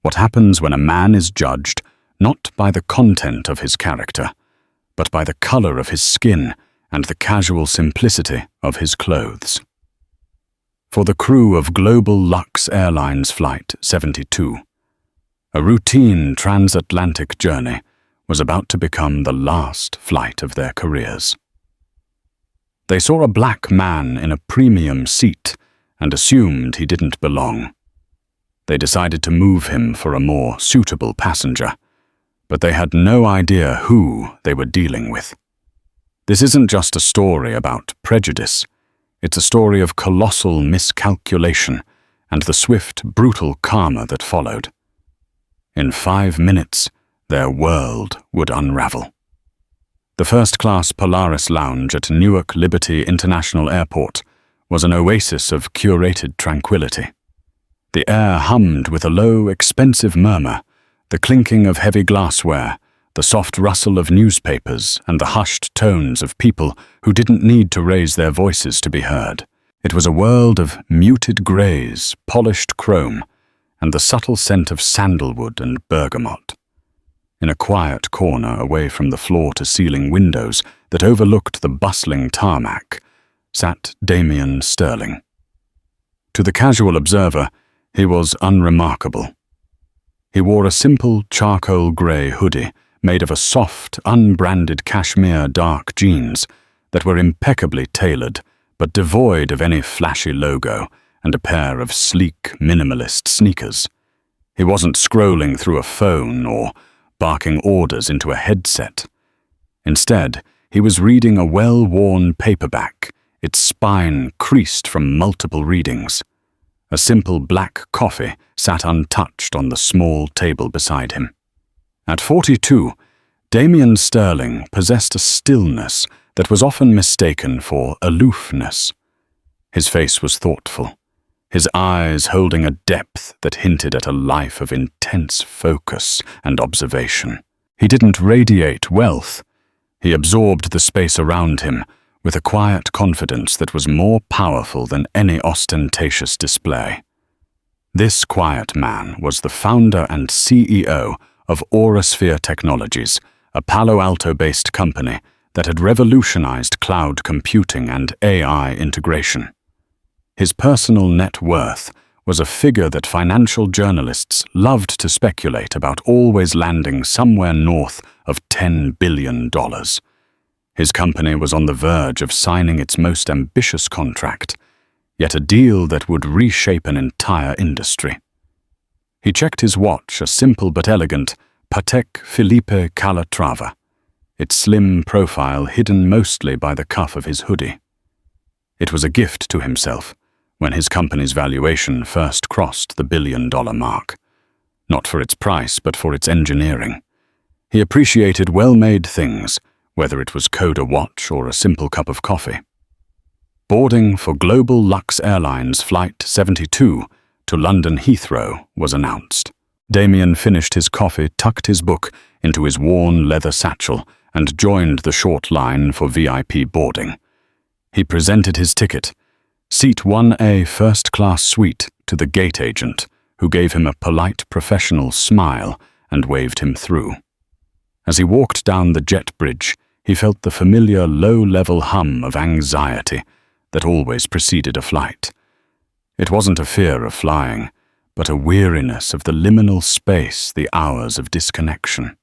What happens when a man is judged not by the content of his character, but by the color of his skin and the casual simplicity of his clothes. For the crew of Global Lux Airlines Flight 72, a routine transatlantic journey was about to become the last flight of their careers. They saw a black man in a premium seat and assumed he didn't belong. They decided to move him for a more suitable passenger, but they had no idea who they were dealing with. This isn't just a story about prejudice. It's a story of colossal miscalculation and the swift, brutal karma that followed. In 5 minutes, their world would unravel. The first-class Polaris lounge at Newark Liberty International Airport was an oasis of curated tranquility. The air hummed with a low, expensive murmur, the clinking of heavy glassware, the soft rustle of newspapers, and the hushed tones of people who didn't need to raise their voices to be heard. It was a world of muted greys, polished chrome, and the subtle scent of sandalwood and bergamot. In a quiet corner away from the floor-to-ceiling windows that overlooked the bustling tarmac, sat Damien Sterling. To the casual observer, he was unremarkable. He wore a simple charcoal grey hoodie made of a soft, unbranded cashmere dark jeans that were impeccably tailored but devoid of any flashy logo, and a pair of sleek, minimalist sneakers. He wasn't scrolling through a phone or barking orders into a headset. Instead, he was reading a well-worn paperback, its spine creased from multiple readings. A simple black coffee sat untouched on the small table beside him. At 42, Damien Sterling possessed a stillness that was often mistaken for aloofness. His face was thoughtful, his eyes holding a depth that hinted at a life of intense focus and observation. He didn't radiate wealth. He absorbed the space around him with a quiet confidence that was more powerful than any ostentatious display. This quiet man was the founder and CEO of Aurasphere Technologies, a Palo Alto-based company that had revolutionized cloud computing and AI integration. His personal net worth was a figure that financial journalists loved to speculate about, always landing somewhere north of $10 billion. His company was on the verge of signing its most ambitious contract, yet a deal that would reshape an entire industry. He checked his watch, a simple but elegant Patek Philippe Calatrava, its slim profile hidden mostly by the cuff of his hoodie. It was a gift to himself when his company's valuation first crossed the billion-dollar mark. Not for its price, but for its engineering. He appreciated well-made things, whether it was Coda watch or a simple cup of coffee. Boarding for Global Lux Airlines Flight 72 to London Heathrow was announced. Damian finished his coffee, tucked his book into his worn leather satchel, and joined the short line for VIP boarding. He presented his ticket, Seat 1A first-class suite, to the gate agent, who gave him a polite professional smile and waved him through. As he walked down the jet bridge, he felt the familiar low-level hum of anxiety that always preceded a flight. It wasn't a fear of flying, but a weariness of the liminal space, the hours of disconnection.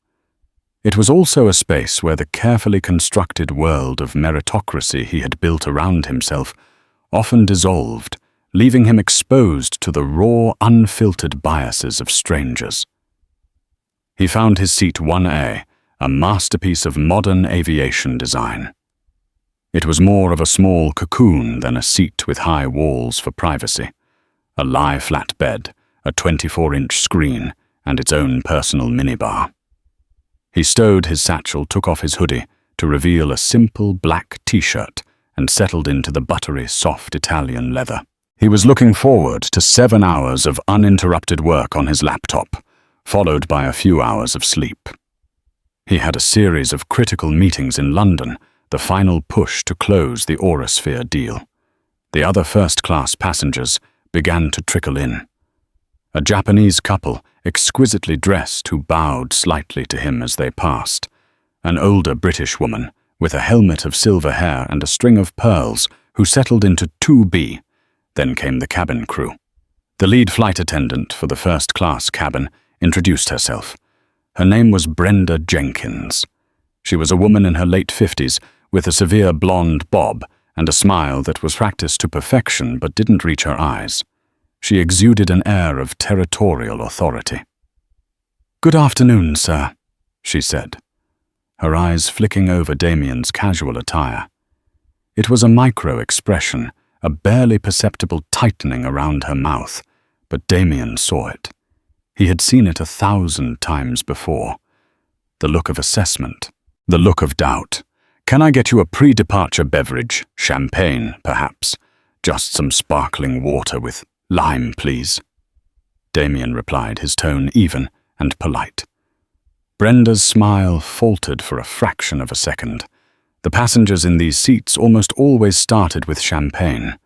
It was also a space where the carefully constructed world of meritocracy he had built around himself often dissolved, leaving him exposed to the raw, unfiltered biases of strangers. He found his seat 1A, a masterpiece of modern aviation design. It was more of a small cocoon than a seat with high walls for privacy. A lie-flat bed, a 24-inch screen, and its own personal minibar. He stowed his satchel, took off his hoodie to reveal a simple black t-shirt, and settled into the buttery, soft Italian leather. He was looking forward to 7 hours of uninterrupted work on his laptop, followed by a few hours of sleep. He had a series of critical meetings in London, the final push to close the Aurasphere deal. The other first-class passengers began to trickle in. A Japanese couple exquisitely dressed, who bowed slightly to him as they passed. An older British woman, with a helmet of silver hair and a string of pearls, who settled into 2B. Then came the cabin crew. The lead flight attendant for the first-class cabin introduced herself. Her name was Brenda Jenkins. She was a woman in her late 50s, with a severe blonde bob and a smile that was practiced to perfection but didn't reach her eyes. She exuded an air of territorial authority. "Good afternoon, sir," she said, her eyes flicking over Damian's casual attire. It was a micro-expression, a barely perceptible tightening around her mouth, but Damian saw it. He had seen it 1,000 times before. The look of assessment, the look of doubt. "Can I get you a pre-departure beverage? Champagne, perhaps? Just some sparkling water with lime, please." Damian replied, his tone even and polite. Brenda's smile faltered for a fraction of a second. The passengers in these seats almost always started with champagne.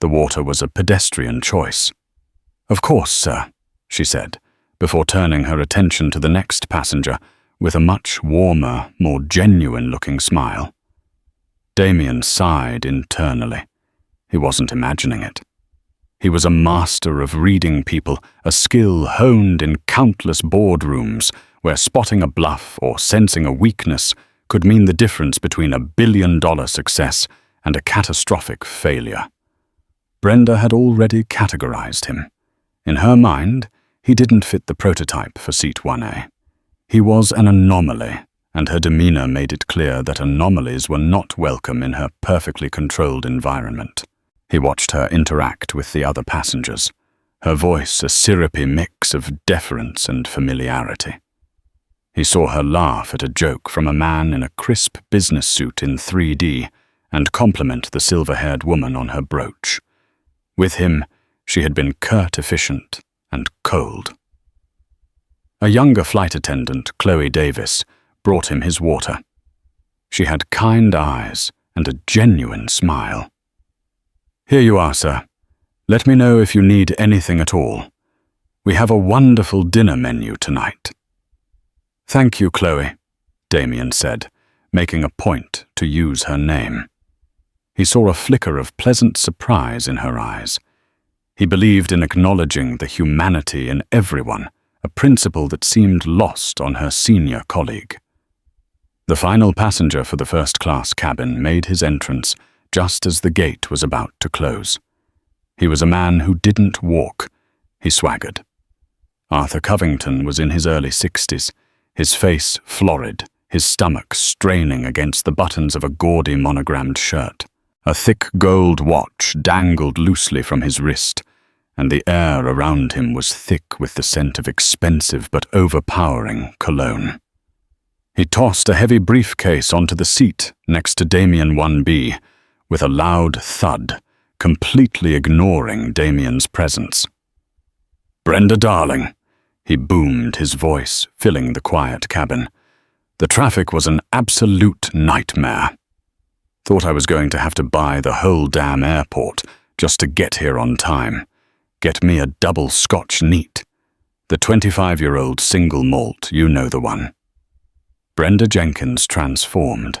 The water was a pedestrian choice. "Of course, sir," she said, before turning her attention to the next passenger with a much warmer, more genuine-looking smile. Damian sighed internally. He wasn't imagining it. He was a master of reading people, a skill honed in countless boardrooms where spotting a bluff or sensing a weakness could mean the difference between $1 billion success and a catastrophic failure. Brenda had already categorized him. In her mind, he didn't fit the prototype for Seat 1A. He was an anomaly, and her demeanor made it clear that anomalies were not welcome in her perfectly controlled environment. He watched her interact with the other passengers, her voice a syrupy mix of deference and familiarity. He saw her laugh at a joke from a man in a crisp business suit in 3D and compliment the silver-haired woman on her brooch. With him, she had been curt, efficient, and cold. A younger flight attendant, Chloe Davis, brought him his water. She had kind eyes and a genuine smile. "Here you are, sir. Let me know if you need anything at all. We have a wonderful dinner menu tonight." "Thank you, Chloe," Damian said, making a point to use her name. He saw a flicker of pleasant surprise in her eyes. He believed in acknowledging the humanity in everyone, a principle that seemed lost on her senior colleague. The final passenger for the first-class cabin made his entrance just as the gate was about to close. He was a man who didn't walk, he swaggered. Arthur Covington was in his early 60s, his face florid, his stomach straining against the buttons of a gaudy monogrammed shirt. A thick gold watch dangled loosely from his wrist, and the air around him was thick with the scent of expensive but overpowering cologne. He tossed a heavy briefcase onto the seat next to Damien 1B, with a loud thud, completely ignoring Damian's presence. "Brenda, darling," he boomed, his voice filling the quiet cabin. "The traffic was an absolute nightmare. Thought I was going to have to buy the whole damn airport just to get here on time. Get me a double Scotch neat. The 25-year-old single malt, you know the one." Brenda Jenkins transformed.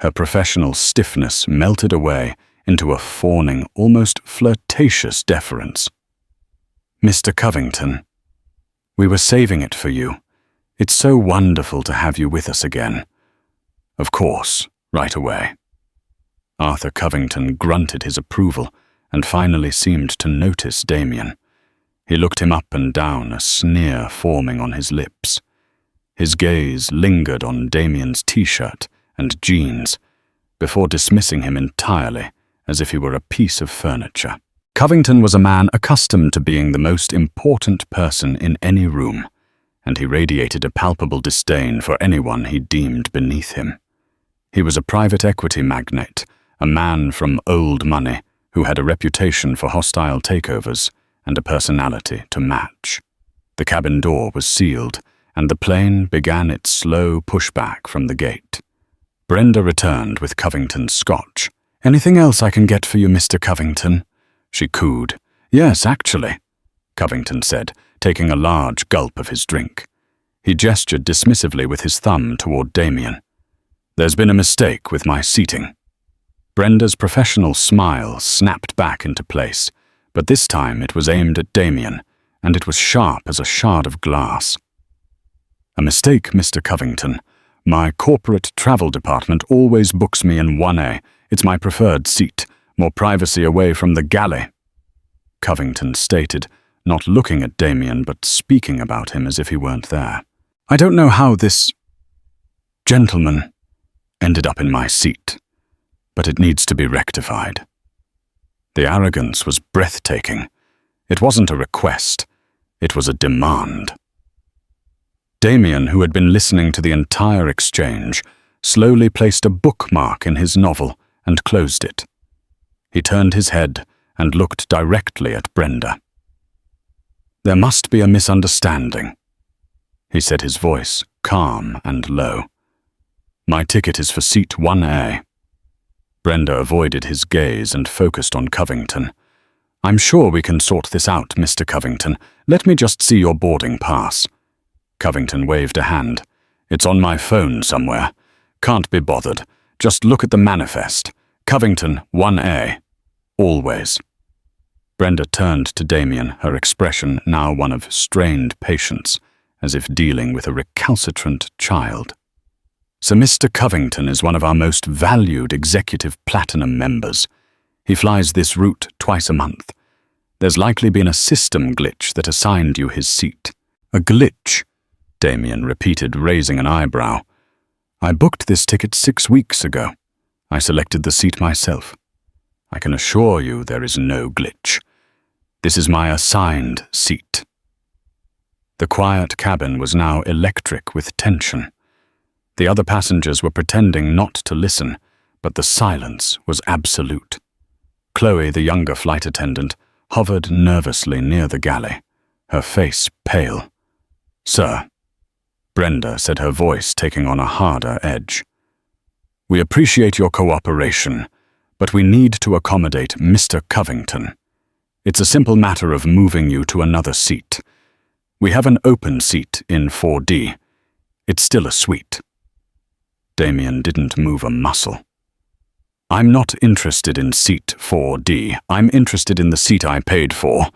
Her professional stiffness melted away into a fawning, almost flirtatious deference. "Mr. Covington, we were saving it for you. It's so wonderful to have you with us again." "Of course, right away." Arthur Covington grunted his approval and finally seemed to notice Damian. He looked him up and down, a sneer forming on his lips. His gaze lingered on Damian's t-shirt and jeans, before dismissing him entirely, as if he were a piece of furniture. Covington was a man accustomed to being the most important person in any room, and he radiated a palpable disdain for anyone he deemed beneath him. He was a private equity magnate, a man from old money, who had a reputation for hostile takeovers and a personality to match. The cabin door was sealed, and the plane began its slow pushback from the gate. Brenda returned with Covington's scotch. "Anything else I can get for you, Mr. Covington?" she cooed. "Yes, actually," Covington said, taking a large gulp of his drink. He gestured dismissively with his thumb toward Damian. "There's been a mistake with my seating." Brenda's professional smile snapped back into place, but this time it was aimed at Damian, and it was sharp as a shard of glass. "A mistake, Mr. Covington. My corporate travel department always books me in 1A. It's my preferred seat, more privacy away from the galley," Covington stated, not looking at Damian but speaking about him as if he weren't there. "I don't know how this gentleman ended up in my seat, but it needs to be rectified." The arrogance was breathtaking. It wasn't a request, it was a demand. Damian, who had been listening to the entire exchange, slowly placed a bookmark in his novel and closed it. He turned his head and looked directly at Brenda. "There must be a misunderstanding," he said, his voice calm and low. "My ticket is for seat 1A. Brenda avoided his gaze and focused on Covington. "I'm sure we can sort this out, Mr. Covington. Let me just see your boarding pass." Covington waved a hand. "It's on my phone somewhere. Can't be bothered. Just look at the manifest. Covington, 1A. Always." Brenda turned to Damian, her expression now one of strained patience, as if dealing with a recalcitrant child. "So Mr. Covington is one of our most valued executive platinum members. He flies this route twice a month. There's likely been a system glitch that assigned you his seat." "A glitch?" Damian repeated, raising an eyebrow. "I booked this ticket 6 weeks ago. I selected the seat myself. I can assure you there is no glitch. This is my assigned seat." The quiet cabin was now electric with tension. The other passengers were pretending not to listen, but the silence was absolute. Chloe, the younger flight attendant, hovered nervously near the galley, her face pale. "Sir," Brenda said, her voice taking on a harder edge, "we appreciate your cooperation, but we need to accommodate Mr. Covington. It's a simple matter of moving you to another seat. We have an open seat in 4D. It's still a suite." Damian didn't move a muscle. "I'm not interested in seat 4D. I'm interested in the seat I paid for,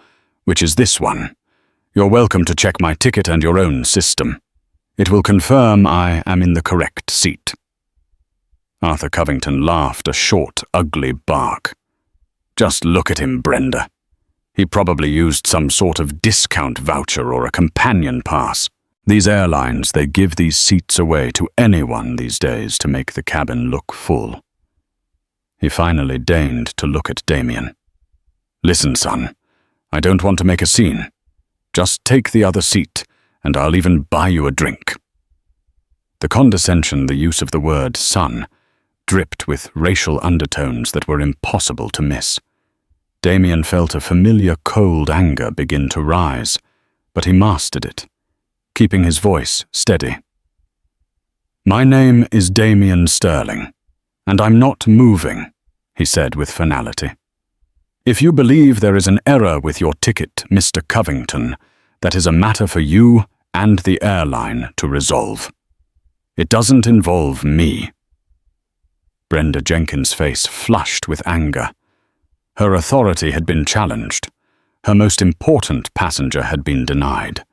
which is this one. You're welcome to check my ticket and your own system. It will confirm I am in the correct seat." Arthur Covington laughed a short, ugly bark. "Just look at him, Brenda. He probably used some sort of discount voucher or a companion pass. These airlines, they give these seats away to anyone these days to make the cabin look full." He finally deigned to look at Damian. "Listen, son, I don't want to make a scene. Just take the other seat, and I'll even buy you a drink." The condescension, the use of the word son, dripped with racial undertones that were impossible to miss. Damian felt a familiar cold anger begin to rise, but he mastered it, keeping his voice steady. "My name is Damien Sterling, and I'm not moving," he said with finality. "If you believe there is an error with your ticket, Mr. Covington, that is a matter for you and the airline to resolve. It doesn't involve me." Brenda Jenkins' face flushed with anger. Her authority had been challenged. Her most important passenger had been denied.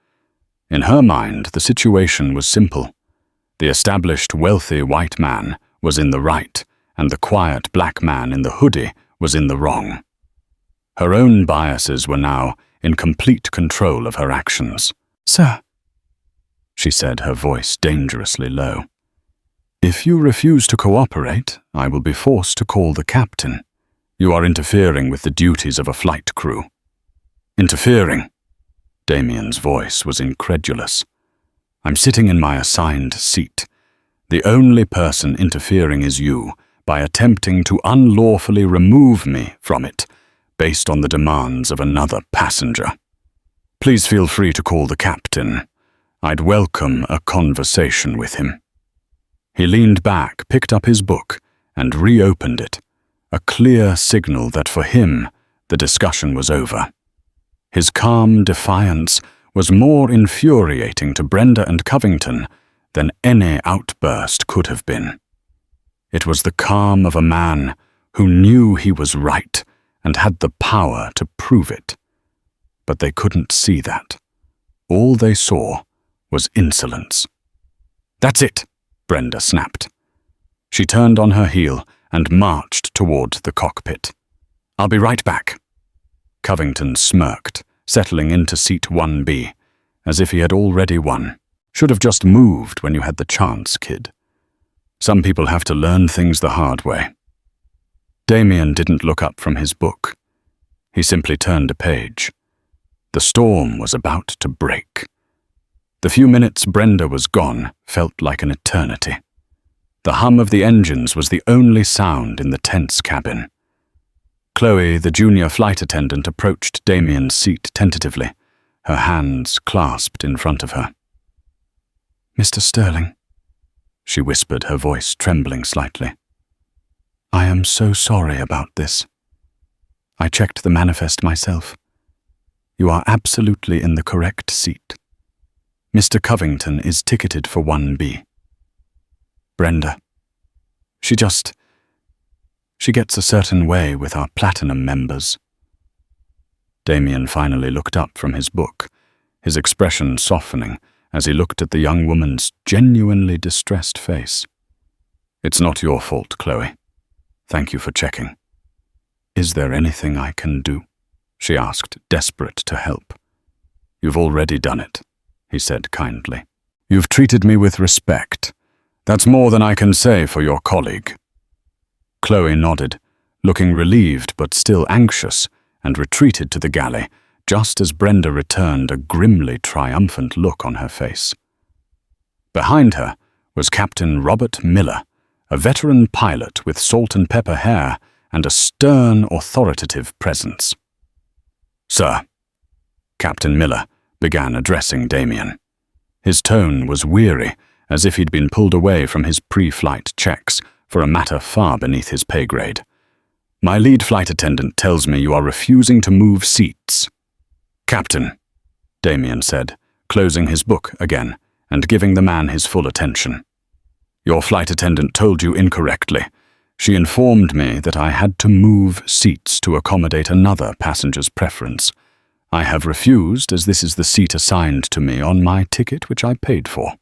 In her mind, the situation was simple. The established, wealthy white man was in the right, and the quiet black man in the hoodie was in the wrong. Her own biases were now in complete control of her actions. "Sir," she said, her voice dangerously low, "if you refuse to cooperate, I will be forced to call the captain. You are interfering with the duties of a flight crew." "Interfering?" Damian's voice was incredulous. "I'm sitting in my assigned seat. The only person interfering is you, by attempting to unlawfully remove me from it, based on the demands of another passenger. Please feel free to call the captain. I'd welcome a conversation with him." He leaned back, picked up his book, and reopened it, a clear signal that for him, the discussion was over. His calm defiance was more infuriating to Brenda and Covington than any outburst could have been. It was the calm of a man who knew he was right and had the power to prove it. But they couldn't see that. All they saw was insolence. "That's it," Brenda snapped. She turned on her heel and marched toward the cockpit. "I'll be right back." Covington smirked, settling into seat 1B, as if he had already won. "Should have just moved when you had the chance, kid. Some people have to learn things the hard way." Damian didn't look up from his book. He simply turned a page. The storm was about to break. The few minutes Brenda was gone felt like an eternity. The hum of the engines was the only sound in the tense cabin. Chloe, the junior flight attendant, approached Damian's seat tentatively, her hands clasped in front of her. "Mr. Sterling," she whispered, her voice trembling slightly. "I am so sorry about this. I checked the manifest myself. You are absolutely in the correct seat. Mr. Covington is ticketed for 1B. Brenda, she gets a certain way with our platinum members." Damian finally looked up from his book, his expression softening as he looked at the young woman's genuinely distressed face. "It's not your fault, Chloe. Thank you for checking." "Is there anything I can do?" she asked, desperate to help. "You've already done it," he said kindly. "You've treated me with respect. That's more than I can say for your colleague." Chloe nodded, looking relieved but still anxious, and retreated to the galley, just as Brenda returned a grimly triumphant look on her face. Behind her was Captain Robert Miller, a veteran pilot with salt and pepper hair and a stern, authoritative presence. "Sir," Captain Miller began addressing Damian. His tone was weary, as if he'd been pulled away from his pre-flight checks for a matter far beneath his pay grade. "My lead flight attendant tells me you are refusing to move seats." "Captain," Damian said, closing his book again and giving the man his full attention. "Your flight attendant told you incorrectly. She informed me that I had to move seats to accommodate another passenger's preference. I have refused, as this is the seat assigned to me on my ticket, which I paid for."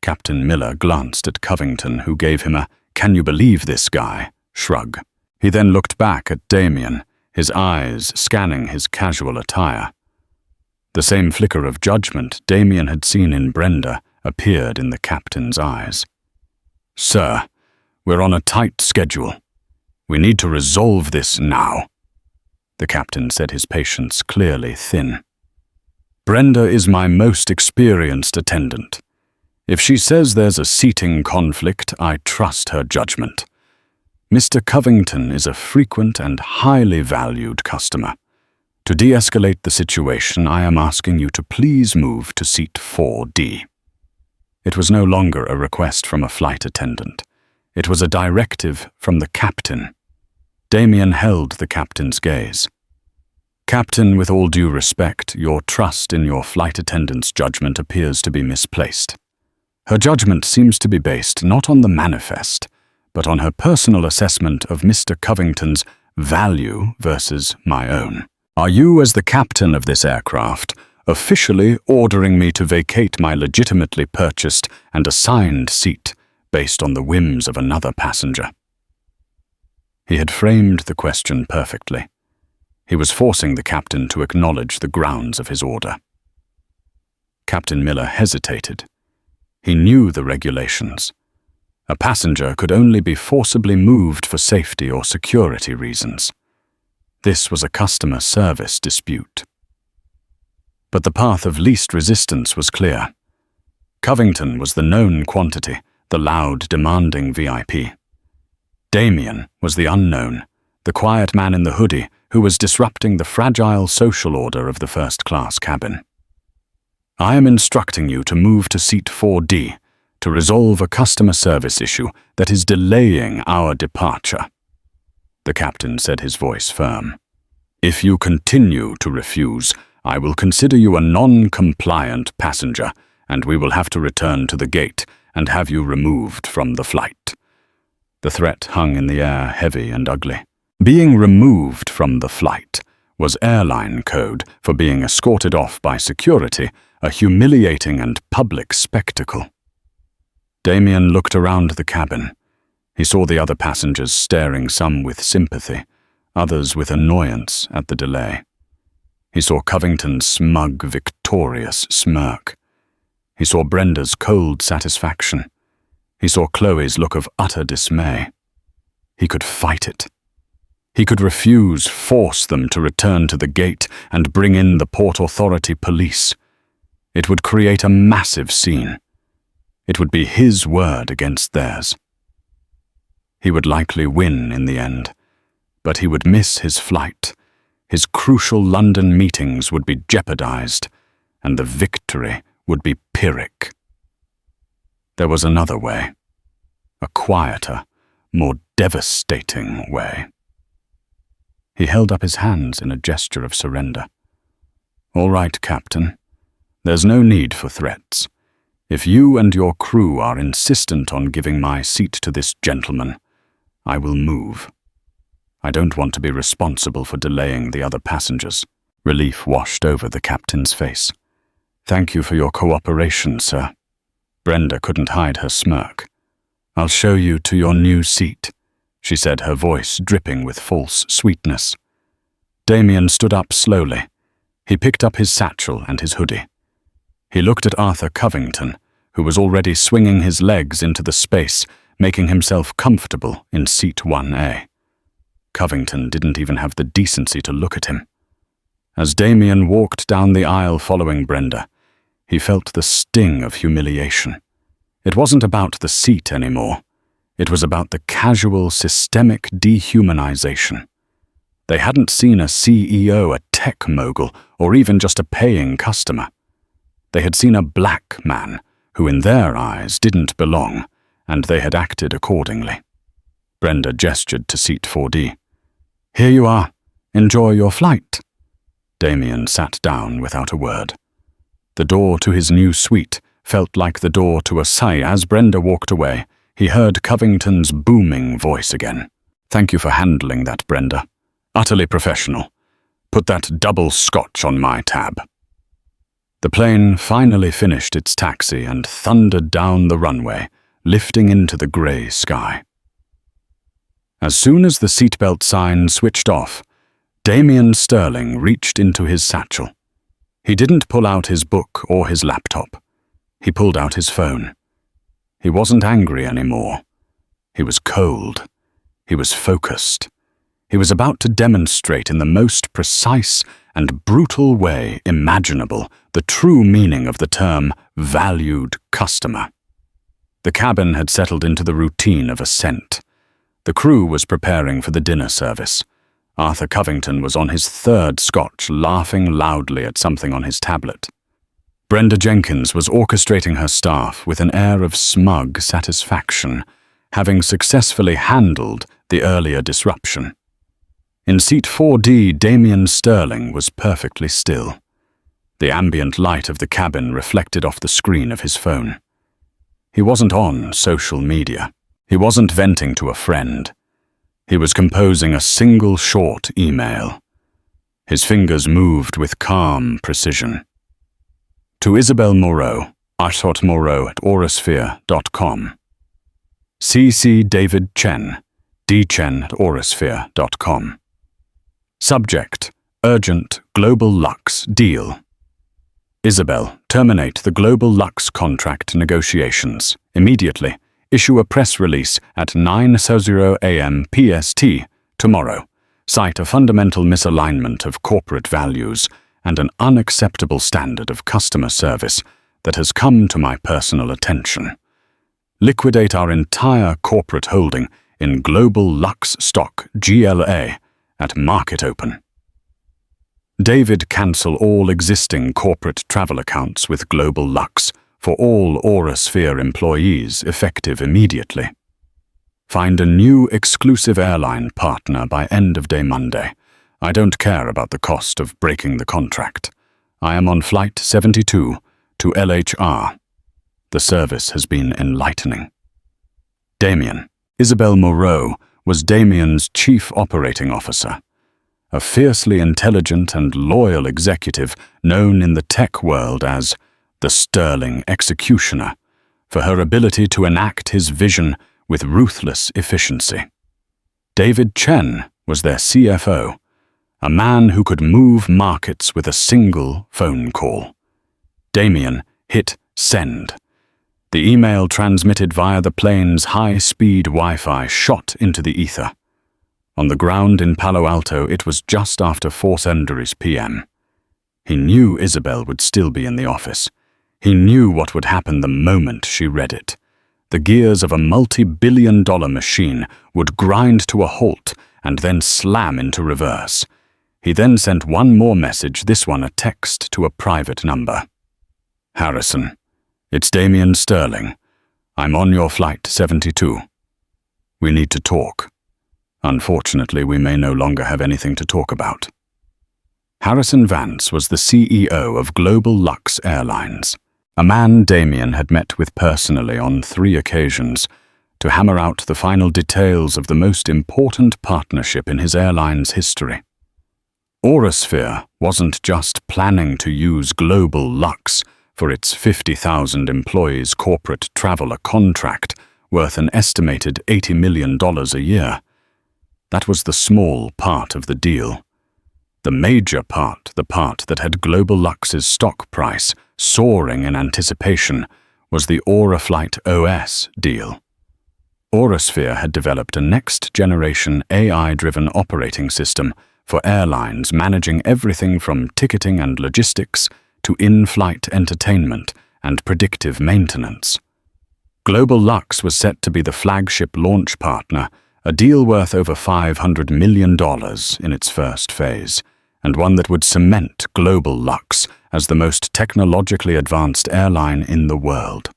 Captain Miller glanced at Covington, who gave him a "can you believe this guy" shrug. He then looked back at Damian, his eyes scanning his casual attire. The same flicker of judgment Damian had seen in Brenda appeared in the captain's eyes. "Sir, we're on a tight schedule. We need to resolve this now." The captain said, his patience clearly thin. "Brenda is my most experienced attendant. If she says there's a seating conflict, I trust her judgment. Mr. Covington is a frequent and highly valued customer. To de-escalate the situation, I am asking you to please move to seat 4D. It was no longer a request from a flight attendant. It was a directive from the captain. Damian held the captain's gaze. "Captain, with all due respect, your trust in your flight attendant's judgment appears to be misplaced. Her judgment seems to be based not on the manifest, but on her personal assessment of Mr. Covington's value versus my own. Are you, as the captain of this aircraft, officially ordering me to vacate my legitimately purchased and assigned seat based on the whims of another passenger?" He had framed the question perfectly. He was forcing the captain to acknowledge the grounds of his order. Captain Miller hesitated. He knew the regulations. A passenger could only be forcibly moved for safety or security reasons. This was a customer service dispute. But the path of least resistance was clear. Covington was the known quantity, the loud, demanding VIP. Damian was the unknown, the quiet man in the hoodie who was disrupting the fragile social order of the first-class cabin. "I am instructing you to move to seat 4D to resolve a customer service issue that is delaying our departure," the captain said, his voice firm. "If you continue to refuse, I will consider you a non-compliant passenger, and we will have to return to the gate and have you removed from the flight." The threat hung in the air, heavy and ugly. Being removed from the flight was airline code for being escorted off by security, a humiliating and public spectacle. Damian looked around the cabin. He saw the other passengers staring, some with sympathy, others with annoyance at the delay. He saw Covington's smug, victorious smirk. He saw Brenda's cold satisfaction. He saw Chloe's look of utter dismay. He could fight it. He could refuse, force them to return to the gate and bring in the Port Authority police. It would create a massive scene. It would be his word against theirs. He would likely win in the end, but he would miss his flight. His crucial London meetings would be jeopardized, and the victory would be Pyrrhic. There was another way, a quieter, more devastating way. He held up his hands in a gesture of surrender. "All right, Captain. There's no need for threats. If you and your crew are insistent on giving my seat to this gentleman, I will move. I don't want to be responsible for delaying the other passengers." Relief washed over the captain's face. "Thank you for your cooperation, sir." Brenda couldn't hide her smirk. "I'll show you to your new seat," she said, her voice dripping with false sweetness. Damian stood up slowly. He picked up his satchel and his hoodie. He looked at Arthur Covington, who was already swinging his legs into the space, making himself comfortable in seat 1A. Covington didn't even have the decency to look at him. As Damian walked down the aisle following Brenda, he felt the sting of humiliation. It wasn't about the seat anymore. It was about the casual, systemic dehumanization. They hadn't seen a CEO, a tech mogul, or even just a paying customer. They had seen a black man who in their eyes didn't belong, and they had acted accordingly. Brenda gestured to seat 4D. "Here you are. Enjoy your flight." Damian sat down without a word. The door to his new suite felt like the door to a sigh. As Brenda walked away, he heard Covington's booming voice again. "Thank you for handling that, Brenda. Utterly professional. Put that double scotch on my tab." The plane finally finished its taxi and thundered down the runway, lifting into the grey sky. As soon as the seatbelt sign switched off, Damien Sterling reached into his satchel. He didn't pull out his book or his laptop. He pulled out his phone. He wasn't angry anymore. He was cold. He was focused. He was about to demonstrate in the most precise and brutal way imaginable the true meaning of the term valued customer. The cabin had settled into the routine of ascent. The crew was preparing for the dinner service. Arthur Covington was on his third scotch, laughing loudly at something on his tablet. Brenda Jenkins was orchestrating her staff with an air of smug satisfaction, having successfully handled the earlier disruption. In seat 4D, Damien Sterling was perfectly still. The ambient light of the cabin reflected off the screen of his phone. He wasn't on social media. He wasn't venting to a friend. He was composing a single short email. His fingers moved with calm precision. To Isabel Moreau, ashotmoreau@aurasphere.com. CC David Chen, dchen@aurasphere.com. Subject: Urgent Global Lux Deal. Isabel, terminate the Global Lux contract negotiations. Immediately. Issue a press release at 9:00 a.m. PST tomorrow. Cite a fundamental misalignment of corporate values and an unacceptable standard of customer service that has come to my personal attention. Liquidate our entire corporate holding in Global Lux stock GLA at market open. David, cancel all existing corporate travel accounts with Global Lux for all AuraSphere employees effective immediately. Find a new exclusive airline partner by end of day Monday. I don't care about the cost of breaking the contract. I am on Flight 72 to LHR. The service has been enlightening. Damian. Isabel Moreau was Damian's chief operating officer, a fiercely intelligent and loyal executive known in the tech world as the Sterling Executioner, for her ability to enact his vision with ruthless efficiency. David Chen was their CFO, a man who could move markets with a single phone call. Damian hit send. The email transmitted via the plane's high-speed Wi-Fi shot into the ether. On the ground in Palo Alto, it was just after 4:00 p.m. He knew Isabel would still be in the office. He knew what would happen the moment she read it. The gears of a multi-billion-dollar machine would grind to a halt and then slam into reverse. He then sent one more message, this one a text to a private number. Harrison, it's Damien Sterling. I'm on your Flight 72. We need to talk. Unfortunately, we may no longer have anything to talk about. Harrison Vance was the CEO of Global Lux Airlines, a man Damian had met with personally on 3 occasions to hammer out the final details of the most important partnership in his airline's history. Aurasphere wasn't just planning to use Global Lux for its 50,000 employees corporate traveler contract worth an estimated $80 million a year. That was the small part of the deal. The major part, the part that had Global Lux's stock price soaring in anticipation, was the Auraflight OS deal. Aurasphere had developed a next-generation AI-driven operating system for airlines managing everything from ticketing and logistics to in-flight entertainment and predictive maintenance. Global Lux was set to be the flagship launch partner, a deal worth over $500 million in its first phase, and one that would cement Global Lux as the most technologically advanced airline in the world.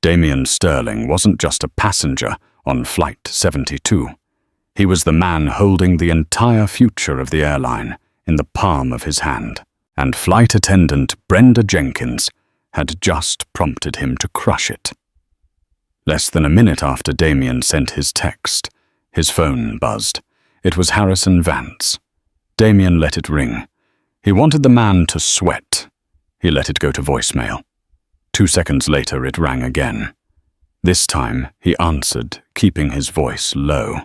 Damien Sterling wasn't just a passenger on Flight 72. He was the man holding the entire future of the airline in the palm of his hand, and flight attendant Brenda Jenkins had just prompted him to crush it. Less than a minute after Damian sent his text, his phone buzzed. It was Harrison Vance. Damian let it ring. He wanted the man to sweat. He let it go to voicemail. 2 seconds later, it rang again. This time, he answered, keeping his voice low.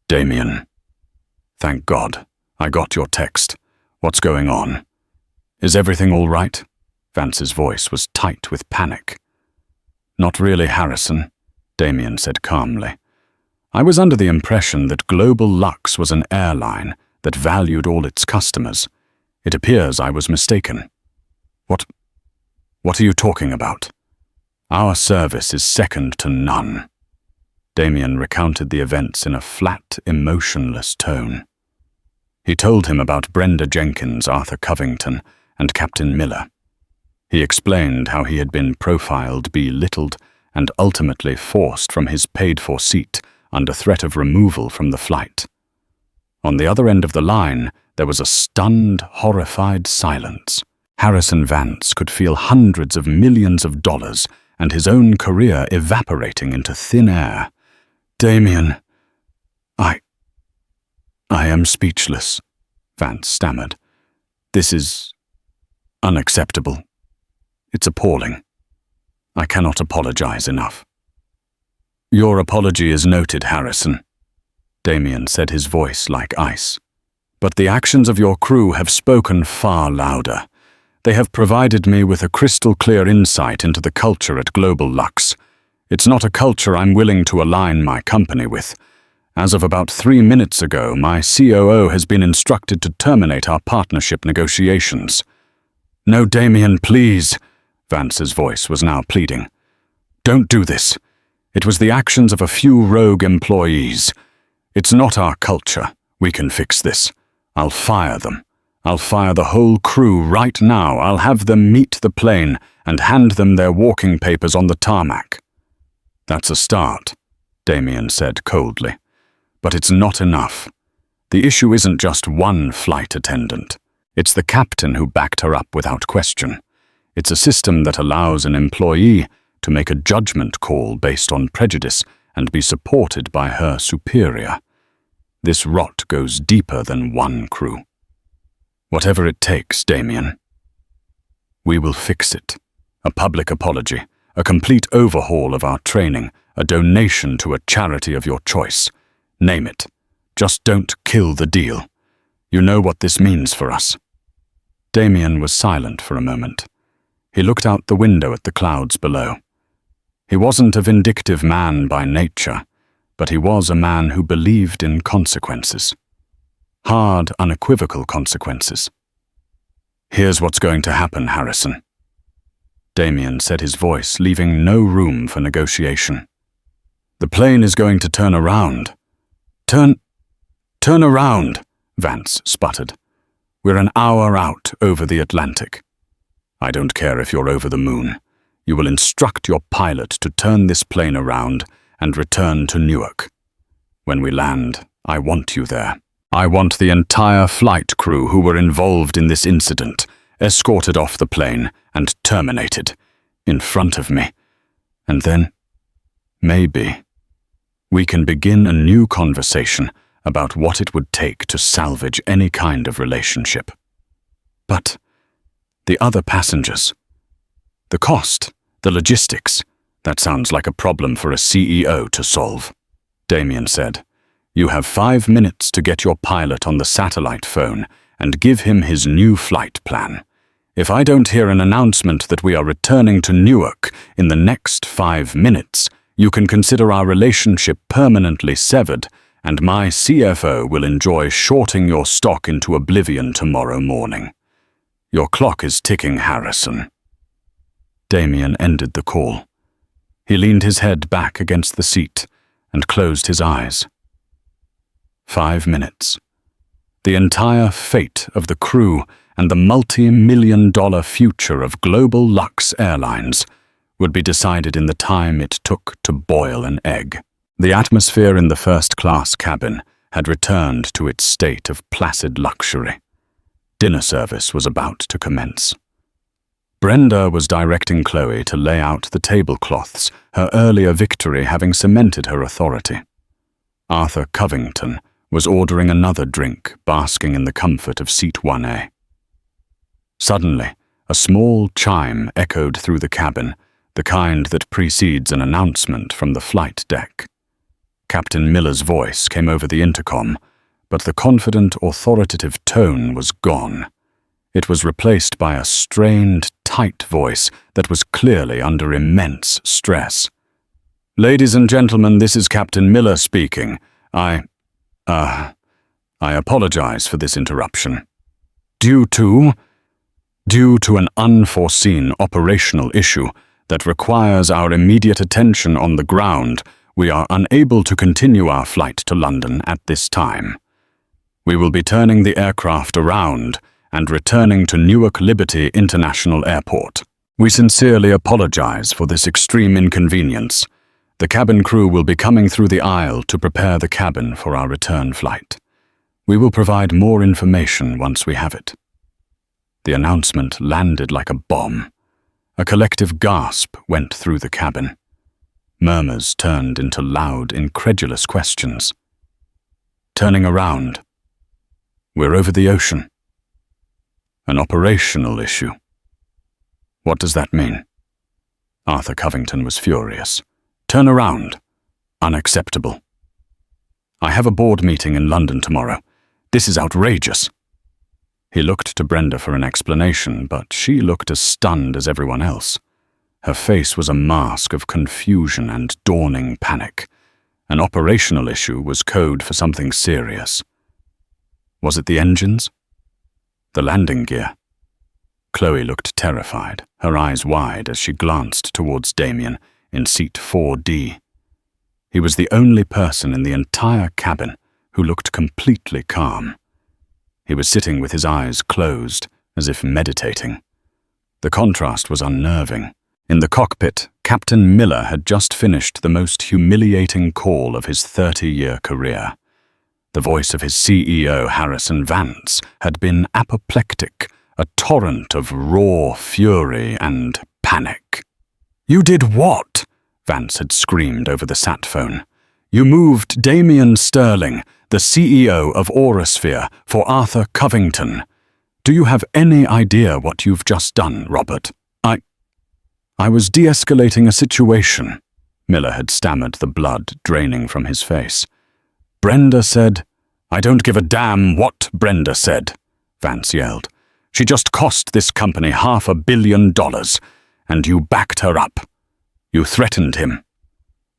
Damian. Thank God. I got your text. What's going on? Is everything all right? Vance's voice was tight with panic. Not really, Harrison, Damian said calmly. I was under the impression that Global Lux was an airline that valued all its customers. It appears I was mistaken. What are you talking about? Our service is second to none. Damian recounted the events in a flat, emotionless tone. He told him about Brenda Jenkins, Arthur Covington, and Captain Miller. He explained how he had been profiled, belittled, and ultimately forced from his paid-for seat under threat of removal from the flight. On the other end of the line, there was a stunned, horrified silence. Harrison Vance could feel hundreds of millions of dollars and his own career evaporating into thin air. Damian, I am speechless, Vance stammered. This is unacceptable. It's appalling. I cannot apologize enough. Your apology is noted, Harrison, Damian said, his voice like ice. But the actions of your crew have spoken far louder. They have provided me with a crystal-clear insight into the culture at Global Lux. It's not a culture I'm willing to align my company with. As of about 3 minutes ago, my COO has been instructed to terminate our partnership negotiations. No, Damian, please, Vance's voice was now pleading. Don't do this. It was the actions of a few rogue employees. It's not our culture. We can fix this. I'll fire them. I'll fire the whole crew right now. I'll have them meet the plane and hand them their walking papers on the tarmac. That's a start, Damian said coldly. But it's not enough. The issue isn't just one flight attendant. It's the captain who backed her up without question. It's a system that allows an employee to make a judgment call based on prejudice and be supported by her superior. This rot goes deeper than one crew. Whatever it takes, Damian. We will fix it. A public apology, a complete overhaul of our training, a donation to a charity of your choice. Name it. Just don't kill the deal. You know what this means for us. Damian was silent for a moment. He looked out the window at the clouds below. He wasn't a vindictive man by nature, but he was a man who believed in consequences. Hard, unequivocal consequences. Here's what's going to happen, Harrison. Damian said, his voice leaving no room for negotiation. The plane is going to turn around. Turn around, Vance sputtered. We're an hour out over the Atlantic. I don't care if you're over the moon. You will instruct your pilot to turn this plane around and return to Newark. When we land, I want you there. I want the entire flight crew who were involved in this incident escorted off the plane and terminated in front of me. And then, maybe, we can begin a new conversation about what it would take to salvage any kind of relationship. But the other passengers, the cost, the logistics, that sounds like a problem for a CEO to solve. Damian said, You have 5 minutes to get your pilot on the satellite phone and give him his new flight plan. If I don't hear an announcement that we are returning to Newark in the next 5 minutes, you can consider our relationship permanently severed, and my CFO will enjoy shorting your stock into oblivion tomorrow morning. Your clock is ticking, Harrison. Damian ended the call. He leaned his head back against the seat and closed his eyes. 5 minutes. The entire fate of the crew and the multi-million-dollar future of Global Lux Airlines would be decided in the time it took to boil an egg. The atmosphere in the first-class cabin had returned to its state of placid luxury. Dinner service was about to commence. Brenda was directing Chloe to lay out the tablecloths, her earlier victory having cemented her authority. Arthur Covington was ordering another drink, basking in the comfort of seat 1A. Suddenly, a small chime echoed through the cabin, the kind that precedes an announcement from the flight deck. Captain Miller's voice came over the intercom, but the confident, authoritative tone was gone. It was replaced by a strained, tight voice that was clearly under immense stress. Ladies and gentlemen, this is Captain Miller speaking. I apologize for this interruption. Due to an unforeseen operational issue that requires our immediate attention on the ground, we are unable to continue our flight to London at this time. We will be turning the aircraft around and returning to Newark Liberty International Airport. We sincerely apologize for this extreme inconvenience. The cabin crew will be coming through the aisle to prepare the cabin for our return flight. We will provide more information once we have it. The announcement landed like a bomb. A collective gasp went through the cabin. Murmurs turned into loud, incredulous questions. Turning around. We're over the ocean. An operational issue. What does that mean? Arthur Covington was furious. Turn around. Unacceptable. I have a board meeting in London tomorrow. This is outrageous. He looked to Brenda for an explanation, but she looked as stunned as everyone else. Her face was a mask of confusion and dawning panic. An operational issue was code for something serious. Was it the engines? The landing gear? Chloe looked terrified, her eyes wide as she glanced towards Damian in seat 4D. He was the only person in the entire cabin who looked completely calm. He was sitting with his eyes closed, as if meditating. The contrast was unnerving. In the cockpit, Captain Miller had just finished the most humiliating call of his 30-year career. The voice of his CEO, Harrison Vance, had been apoplectic, a torrent of raw fury and panic. "You did what?" Vance had screamed over the sat phone. "You moved Damien Sterling, the CEO of Aurasphere, for Arthur Covington. Do you have any idea what you've just done, Robert?" I was de-escalating a situation," Miller had stammered, the blood draining from his face. "Brenda said—" "I don't give a damn what Brenda said," Vance yelled. "She just cost this company $500 million, and you backed her up. You threatened him.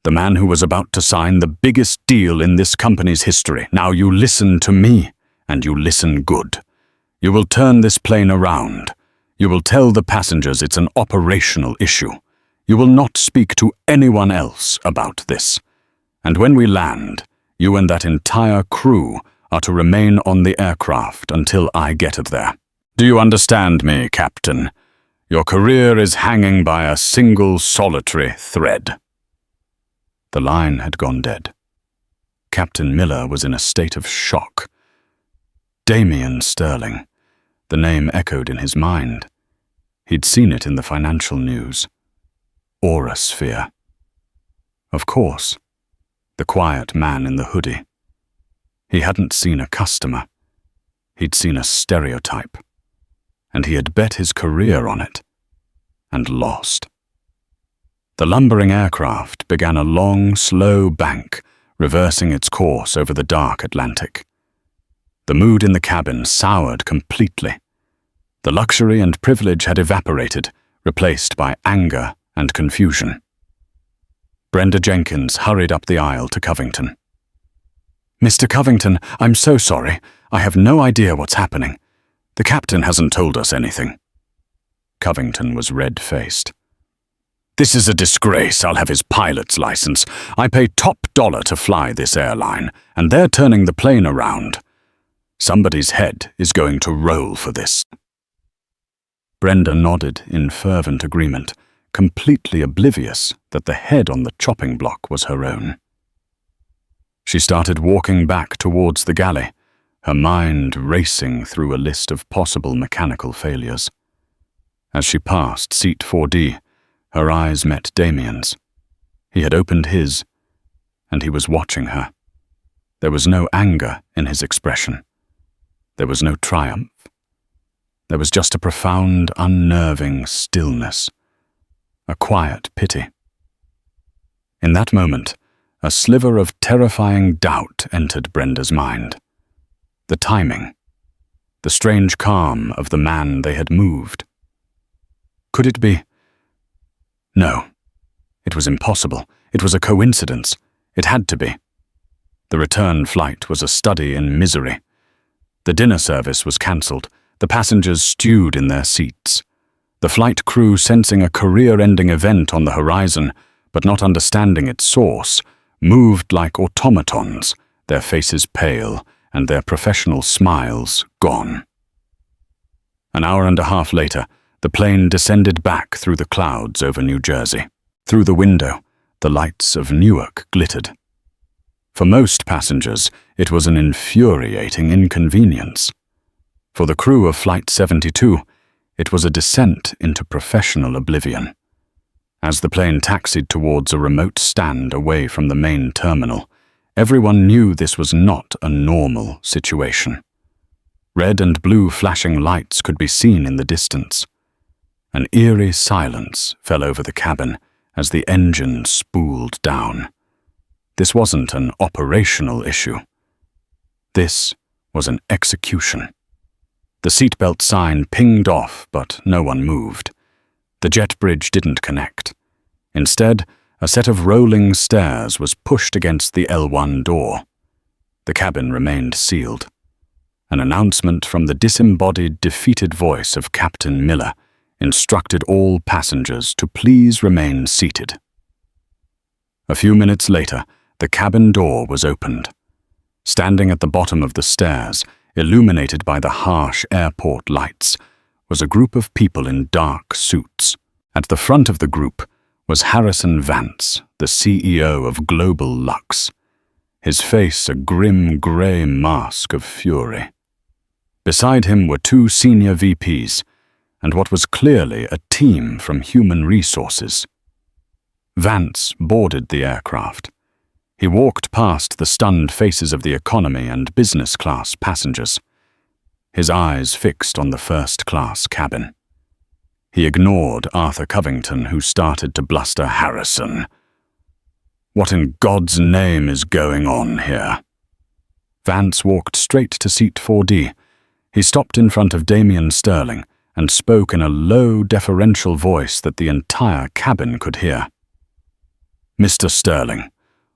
The man who was about to sign the biggest deal in this company's history. Now you listen to me, and you listen good. You will turn this plane around. You will tell the passengers it's an operational issue. You will not speak to anyone else about this. And when we land, you and that entire crew are to remain on the aircraft until I get it there. Do you understand me, Captain? Your career is hanging by a single solitary thread." The line had gone dead. Captain Miller was in a state of shock. Damien Sterling. The name echoed in his mind. He'd seen it in the financial news. Aurasphere. Of course. The quiet man in the hoodie. He hadn't seen a customer. He'd seen a stereotype. And he had bet his career on it. And lost. The lumbering aircraft began a long, slow bank, reversing its course over the dark Atlantic. The mood in the cabin soured completely. The luxury and privilege had evaporated, replaced by anger and confusion. Brenda Jenkins hurried up the aisle to Covington. "Mr. Covington, I'm so sorry. I have no idea what's happening. The captain hasn't told us anything." Covington was red-faced. "This is a disgrace. I'll have his pilot's license. I pay top dollar to fly this airline, and they're turning the plane around. Somebody's head is going to roll for this." Brenda nodded in fervent agreement, completely oblivious that the head on the chopping block was her own. She started walking back towards the galley, her mind racing through a list of possible mechanical failures. As she passed seat 4D, her eyes met Damien's. He had opened his, and he was watching her. There was no anger in his expression. There was no triumph. There was just a profound, unnerving stillness, a quiet pity. In that moment, a sliver of terrifying doubt entered Brenda's mind. The timing, the strange calm of the man they had moved. Could it be? No. It was impossible. It was a coincidence. It had to be. The return flight was a study in misery. The dinner service was cancelled. The passengers stewed in their seats. The flight crew, sensing a career-ending event on the horizon, but not understanding its source, moved like automatons, their faces pale and their professional smiles gone. An hour and a half later, the plane descended back through the clouds over New Jersey. Through the window, the lights of Newark glittered. For most passengers, it was an infuriating inconvenience. For the crew of Flight 72, it was a descent into professional oblivion. As the plane taxied towards a remote stand away from the main terminal, everyone knew this was not a normal situation. Red and blue flashing lights could be seen in the distance. An eerie silence fell over the cabin as the engine spooled down. This wasn't an operational issue. This was an execution. The seatbelt sign pinged off, but no one moved. The jet bridge didn't connect. Instead, a set of rolling stairs was pushed against the L1 door. The cabin remained sealed. An announcement from the disembodied, defeated voice of Captain Miller instructed all passengers to please remain seated. A few minutes later, the cabin door was opened. Standing at the bottom of the stairs, illuminated by the harsh airport lights, was a group of people in dark suits. At the front of the group was Harrison Vance, the CEO of Global Lux. his face a grim grey mask of fury. Beside him were two senior VPs, and what was clearly a team from human resources. Vance boarded the aircraft. He walked past the stunned faces of the economy and business class passengers, his eyes fixed on the first-class cabin. He ignored Arthur Covington, who started to bluster, "Harrison, what in God's name is going on here?" Vance walked straight to seat 4D. He stopped in front of Damien Sterling and spoke in a low, deferential voice that the entire cabin could hear. "Mr. Sterling,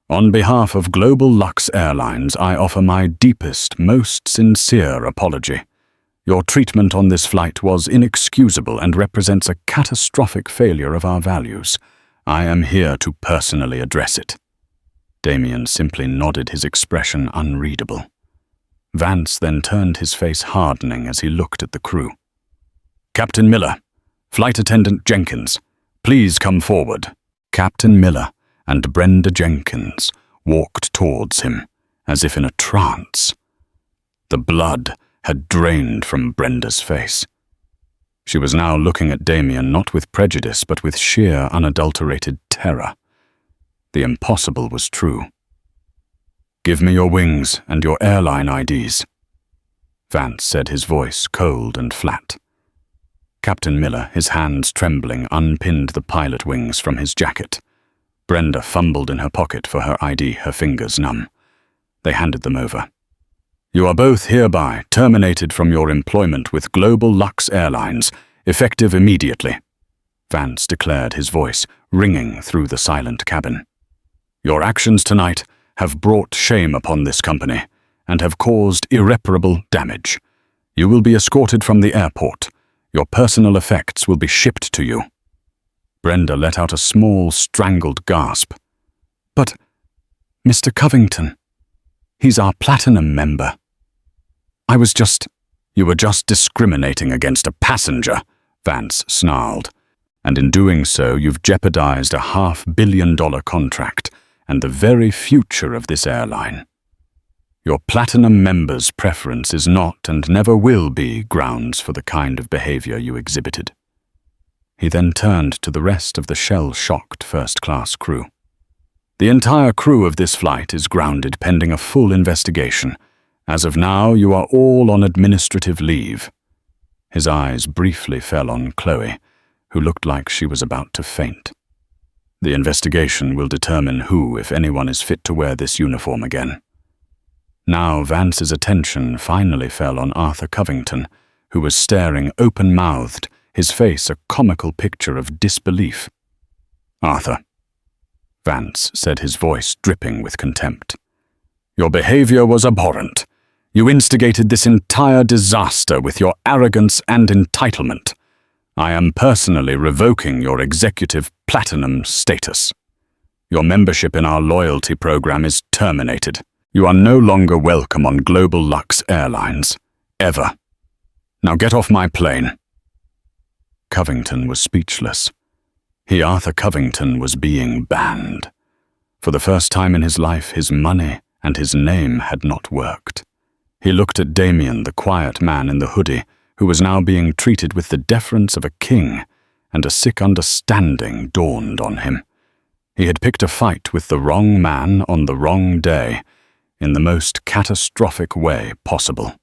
on behalf of Global Lux Airlines, I offer my deepest, most sincere apology. Your treatment on this flight was inexcusable and represents a catastrophic failure of our values. I am here to personally address it." Damian simply nodded, his expression unreadable. Vance then turned, his face hardening as he looked at the crew. "Captain Miller, Flight Attendant Jenkins, please come forward." Captain Miller and Brenda Jenkins walked towards him, as if in a trance. The blood had drained from Brenda's face. She was now looking at Damian not with prejudice but with sheer, unadulterated terror. The impossible was true. "Give me your wings and your airline IDs," Vance said, his voice cold and flat. Captain Miller, his hands trembling, unpinned the pilot wings from his jacket. Brenda fumbled in her pocket for her ID, her fingers numb. They handed them over. "You are both hereby terminated from your employment with Global Lux Airlines, effective immediately," Vance declared, his voice ringing through the silent cabin. "Your actions tonight have brought shame upon this company and have caused irreparable damage. You will be escorted from the airport. Your personal effects will be shipped to you." Brenda let out a small, strangled gasp. "But, Mr. Covington, he's our platinum member." You were just discriminating against a passenger," Vance snarled. "And in doing so, you've jeopardized a $500 million contract and the very future of this airline. Your platinum member's preference is not and never will be grounds for the kind of behavior you exhibited." He then turned to the rest of the shell-shocked first-class crew. "The entire crew of this flight is grounded pending a full investigation. As of now, you are all on administrative leave." His eyes briefly fell on Chloe, who looked like she was about to faint. "The investigation will determine who, if anyone, is fit to wear this uniform again." Now Vance's attention finally fell on Arthur Covington, who was staring open-mouthed, his face a comical picture of disbelief. "Arthur," Vance said, his voice dripping with contempt, "your behavior was abhorrent. You instigated this entire disaster with your arrogance and entitlement. I am personally revoking your executive platinum status. Your membership in our loyalty program is terminated. You are no longer welcome on Global Lux Airlines, ever. Now get off my plane." Covington was speechless. Arthur Covington, was being banned. For the first time in his life, his money and his name had not worked. He looked at Damian, the quiet man in the hoodie, who was now being treated with the deference of a king, and a sick understanding dawned on him. He had picked a fight with the wrong man on the wrong day, in the most catastrophic way possible.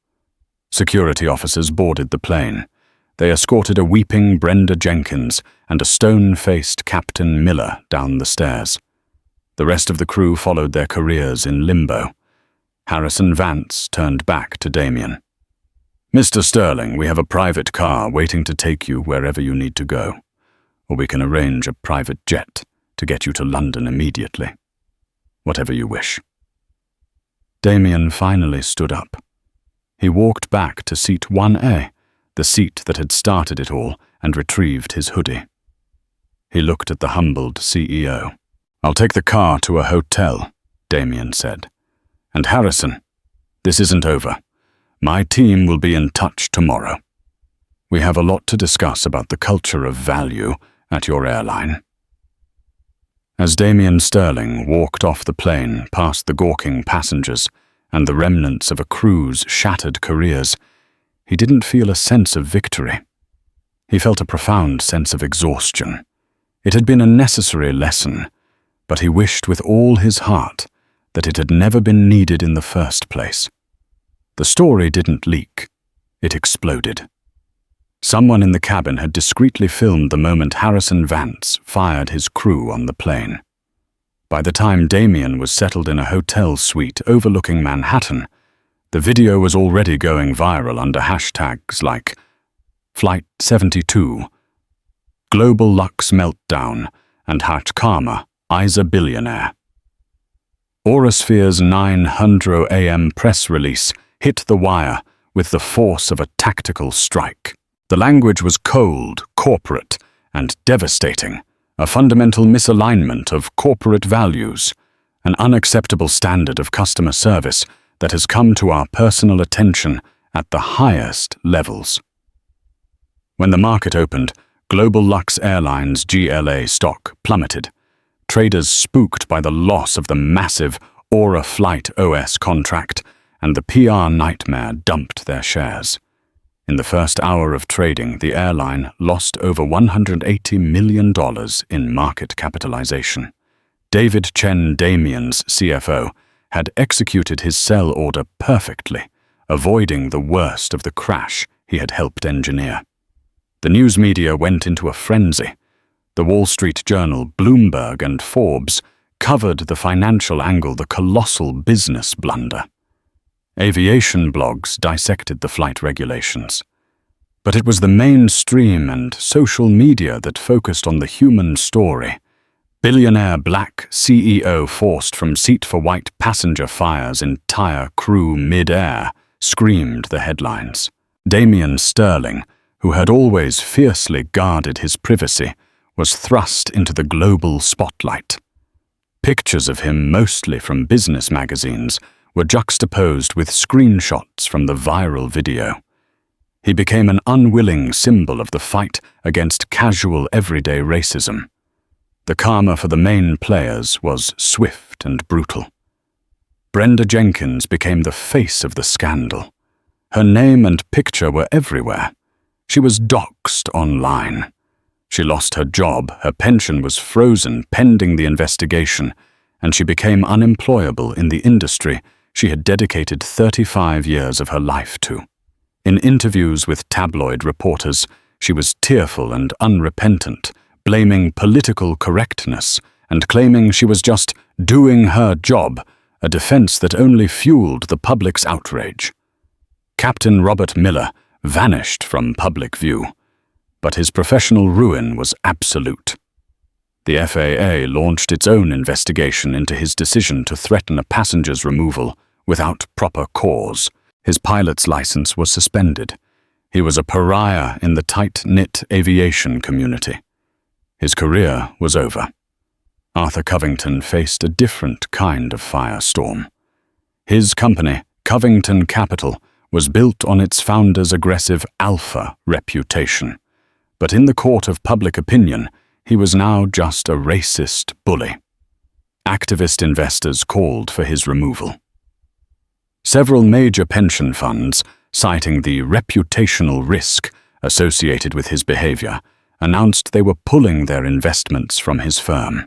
Security officers boarded the plane. They escorted a weeping Brenda Jenkins and a stone-faced Captain Miller down the stairs. The rest of the crew followed their careers in limbo. Harrison Vance turned back to Damian. "Mr. Sterling, we have a private car waiting to take you wherever you need to go, or we can arrange a private jet to get you to London immediately. Whatever you wish." Damian finally stood up. He walked back to seat 1A, the seat that had started it all, and retrieved his hoodie. He looked at the humbled CEO. "I'll take the car to a hotel," Damian said. "And Harrison, this isn't over. My team will be in touch tomorrow. We have a lot to discuss about the culture of value at your airline." As Damien Sterling walked off the plane past the gawking passengers and the remnants of a crew's shattered careers, he didn't feel a sense of victory. He felt a profound sense of exhaustion. It had been a necessary lesson, but he wished with all his heart that it had never been needed in the first place. The story didn't leak. It exploded. Someone in the cabin had discreetly filmed the moment Harrison Vance fired his crew on the plane. By the time Damian was settled in a hotel suite overlooking Manhattan, the video was already going viral under hashtags like Flight 72, Global Lux Meltdown, and #Karma, Isa Billionaire. Aurasphere's 9:00 a.m. press release hit the wire with the force of a tactical strike. The language was cold, corporate, and devastating, a fundamental misalignment of corporate values, an unacceptable standard of customer service that has come to our personal attention at the highest levels. When the market opened, Global Lux Airlines GLA stock plummeted, traders spooked by the loss of the massive Aura Flight OS contract, and the PR nightmare dumped their shares. In the first hour of trading, the airline lost over $180 million in market capitalization. David Chen, Damian's CFO, had executed his sell order perfectly, avoiding the worst of the crash he had helped engineer. The news media went into a frenzy. The Wall Street Journal, Bloomberg, and Forbes covered the financial angle, the colossal business blunder. Aviation blogs dissected the flight regulations. But it was the mainstream and social media that focused on the human story. Billionaire black CEO forced from seat for white passenger fires entire crew mid-air, screamed the headlines. Damien Sterling, who had always fiercely guarded his privacy, was thrust into the global spotlight. Pictures of him, mostly from business magazines, were juxtaposed with screenshots from the viral video. He became an unwilling symbol of the fight against casual everyday racism. The karma for the main players was swift and brutal. Brenda Jenkins became the face of the scandal. Her name and picture were everywhere. She was doxxed online. She lost her job, her pension was frozen pending the investigation, and she became unemployable in the industry she had dedicated 35 years of her life to. In interviews with tabloid reporters, she was tearful and unrepentant, blaming political correctness and claiming she was just doing her job, a defense that only fueled the public's outrage. Captain Robert Miller vanished from public view, but his professional ruin was absolute. The FAA launched its own investigation into his decision to threaten a passenger's removal without proper cause. His pilot's license was suspended. He was a pariah in the tight-knit aviation community. His career was over. Arthur Covington faced a different kind of firestorm. His company, Covington Capital, was built on its founder's aggressive alpha reputation. But in the court of public opinion, he was now just a racist bully. Activist investors called for his removal. Several major pension funds, citing the reputational risk associated with his behavior, announced they were pulling their investments from his firm.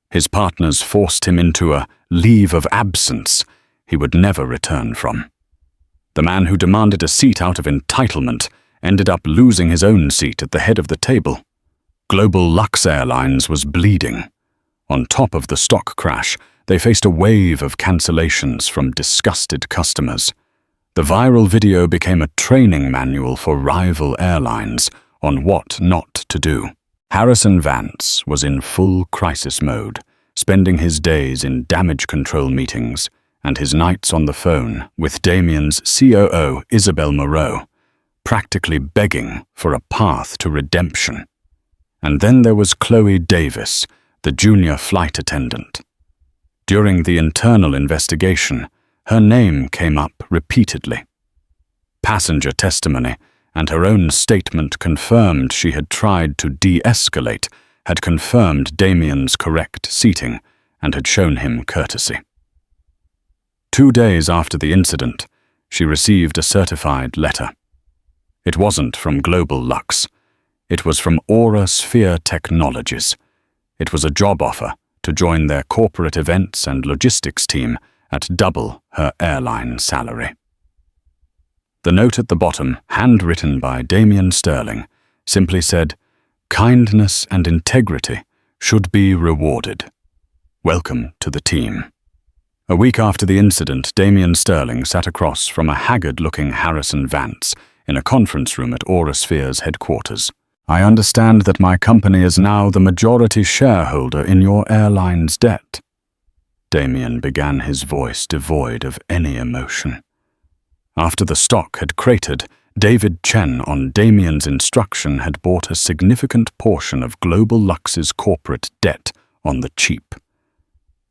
His partners forced him into a leave of absence he would never return from. The man who demanded a seat out of entitlement ended up losing his own seat at the head of the table. Global Lux Airlines was bleeding. On top of the stock crash, they faced a wave of cancellations from disgusted customers. The viral video became a training manual for rival airlines on what not to do. Harrison Vance was in full crisis mode, spending his days in damage control meetings and his nights on the phone with Damian's COO, Isabel Moreau, practically begging for a path to redemption. And then there was Chloe Davis, the junior flight attendant. During the internal investigation, her name came up repeatedly. Passenger testimony and her own statement confirmed she had tried to de-escalate had confirmed Damien's correct seating and had shown him courtesy. 2 days after the incident, she received a certified letter. It wasn't from Global Lux. It was from Aura Sphere Technologies. It was a job offer to join their corporate events and logistics team at double her airline salary. The note at the bottom, handwritten by Damien Sterling, simply said, "Kindness and integrity should be rewarded. Welcome to the team." A week after the incident, Damien Sterling sat across from a haggard-looking Harrison Vance in a conference room at Aura Sphere's headquarters. "I understand that my company is now the majority shareholder in your airline's debt." Damian began, his voice devoid of any emotion. After the stock had cratered, David Chen, on Damien's instruction, had bought a significant portion of Global Lux's corporate debt on the cheap.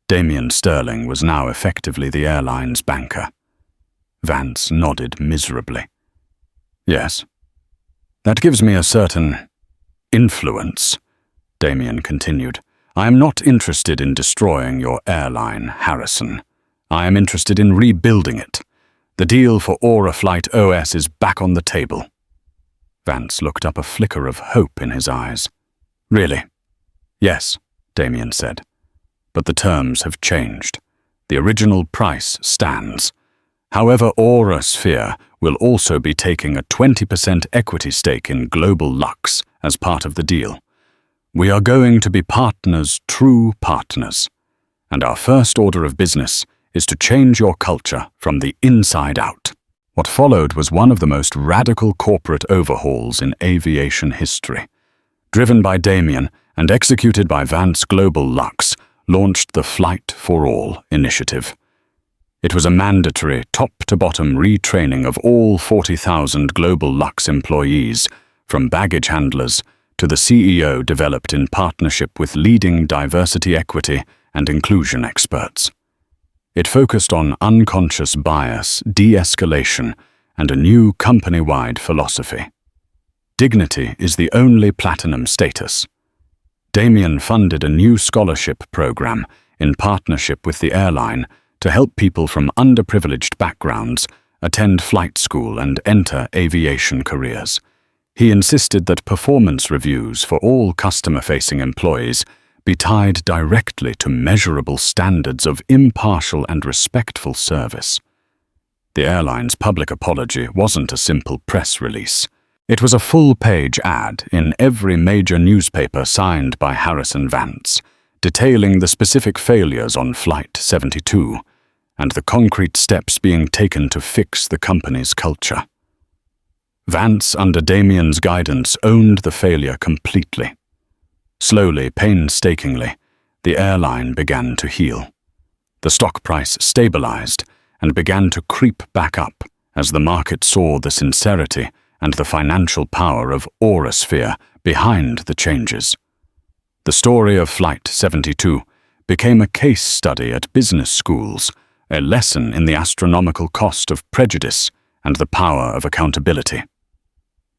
Damien Sterling was now effectively the airline's banker. Vance nodded miserably. "Yes. That gives me a certain influence," Damian continued. "I am not interested in destroying your airline, Harrison. I am interested in rebuilding it. The deal for Aura Flight OS is back on the table." Vance looked up, a flicker of hope in his eyes. "Really?" "Yes," Damian said. "But the terms have changed. The original price stands. However, Aura Sphere will also be taking a 20% equity stake in Global Lux as part of the deal. We are going to be partners, true partners. And our first order of business is to change your culture from the inside out." What followed was one of the most radical corporate overhauls in aviation history. Driven by Damian and executed by Vance, Global Lux launched the Flight for All initiative. It was a mandatory, top-to-bottom retraining of all 40,000 Global Lux employees, from baggage handlers to the CEO, developed in partnership with leading diversity, equity, and inclusion experts. It focused on unconscious bias, de-escalation, and a new company-wide philosophy. Dignity is the only platinum status. Damian funded a new scholarship program in partnership with the airline to help people from underprivileged backgrounds attend flight school and enter aviation careers. He insisted that performance reviews for all customer-facing employees be tied directly to measurable standards of impartial and respectful service. The airline's public apology wasn't a simple press release. It was a full-page ad in every major newspaper signed by Harrison Vance, detailing the specific failures on Flight 72 and the concrete steps being taken to fix the company's culture. Vance, under Damien's guidance, owned the failure completely. Slowly, painstakingly, the airline began to heal. The stock price stabilized and began to creep back up as the market saw the sincerity and the financial power of Aura Sphere behind the changes. The story of Flight 72 became a case study at business schools, a lesson in the astronomical cost of prejudice and the power of accountability.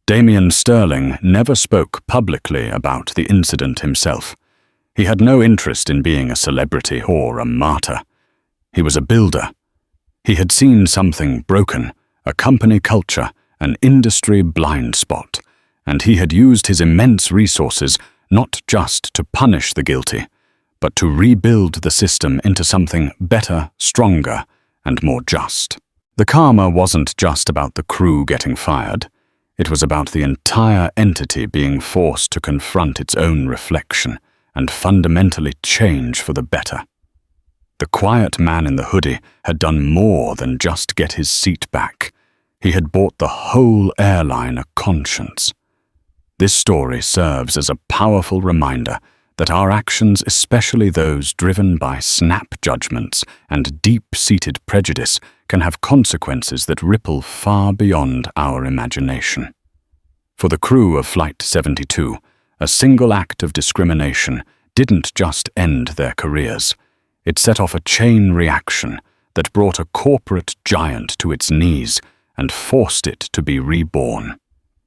Damien Sterling never spoke publicly about the incident himself. He had no interest in being a celebrity or a martyr. He was a builder. He had seen something broken, a company culture, an industry blind spot, and he had used his immense resources not just to punish the guilty, but to rebuild the system into something better, stronger, and more just. The karma wasn't just about the crew getting fired. It was about the entire entity being forced to confront its own reflection and fundamentally change for the better. The quiet man in the hoodie had done more than just get his seat back. He had bought the whole airline a conscience. This story serves as a powerful reminder that our actions, especially those driven by snap judgments and deep-seated prejudice, can have consequences that ripple far beyond our imagination. For the crew of Flight 72, a single act of discrimination didn't just end their careers. It set off a chain reaction that brought a corporate giant to its knees and forced it to be reborn.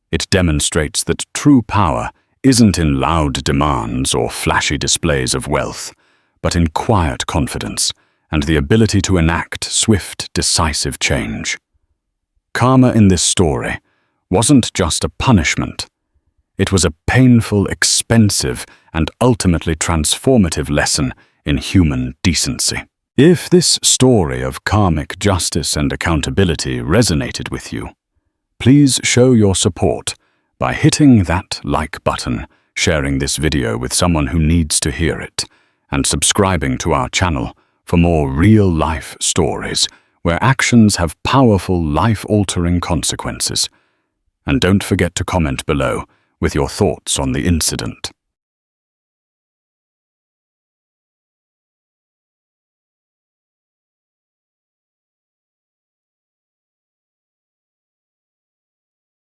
It demonstrates that true power isn't in loud demands or flashy displays of wealth, but in quiet confidence and the ability to enact swift, decisive change. Karma in this story wasn't just a punishment. It was a painful, expensive, and ultimately transformative lesson in human decency. If this story of karmic justice and accountability resonated with you, please show your support by hitting that like button, sharing this video with someone who needs to hear it, and subscribing to our channel for more real-life stories where actions have powerful, life-altering consequences. And don't forget to comment below with your thoughts on the incident.